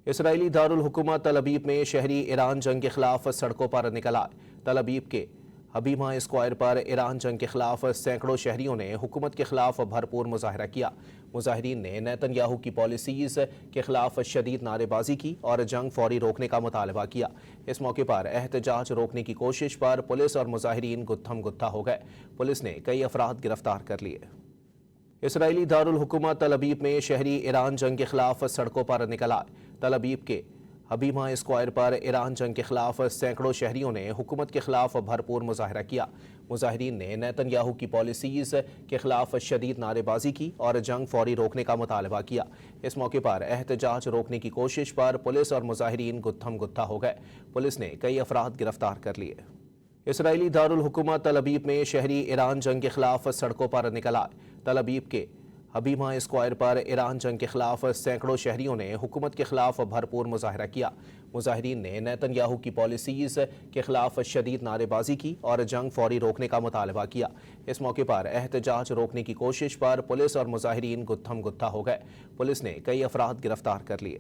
اسرائیلی دارالحکومت تل ابیب میں شہری ایران جنگ کے خلاف سڑکوں پر نکل آئے۔ تل ابیب کے حبیمہ اسکوائر پر ایران جنگ کے خلاف سینکڑوں شہریوں نے حکومت کے خلاف بھرپور مظاہرہ کیا۔ مظاہرین نے نیتن یاہو کی پالیسیز کے خلاف شدید نعرے بازی کی اور جنگ فوری روکنے کا مطالبہ کیا۔ اس موقع پر احتجاج روکنے کی کوشش پر پولیس اور مظاہرین گتھم گتھا ہو گئے۔ پولیس نے کئی افراد گرفتار کر لیے۔ اسرائیلی دارالحکومت تل ابیب میں شہری ایران جنگ کے خلاف سڑکوں پر نکل آئے۔ تل ابیب کے حبیمہ اسکوائر پر ایران جنگ کے خلاف سینکڑوں شہریوں نے حکومت کے خلاف بھرپور مظاہرہ کیا۔ مظاہرین نے نیتن یاہو کی پالیسیز کے خلاف شدید نعرے بازی کی اور جنگ فوری روکنے کا مطالبہ کیا۔ اس موقع پر احتجاج روکنے کی کوشش پر پولیس اور مظاہرین گتھم گتھا ہو گئے۔ پولیس نے کئی افراد گرفتار کر لیے۔ اسرائیلی دارالحکومت تل ابیب میں شہری ایران جنگ کے خلاف سڑکوں پر نکل آئے۔ تل ابیب کے حبیمہ اسکوائر پر ایران جنگ کے خلاف سینکڑوں شہریوں نے حکومت کے خلاف بھرپور مظاہرہ کیا۔ مظاہرین نے نیتن یاہو کی پالیسیز کے خلاف شدید نعرے بازی کی اور جنگ فوری روکنے کا مطالبہ کیا۔ اس موقع پر احتجاج روکنے کی کوشش پر پولیس اور مظاہرین گتھم گتھا ہو گئے۔ پولیس نے کئی افراد گرفتار کر لیے۔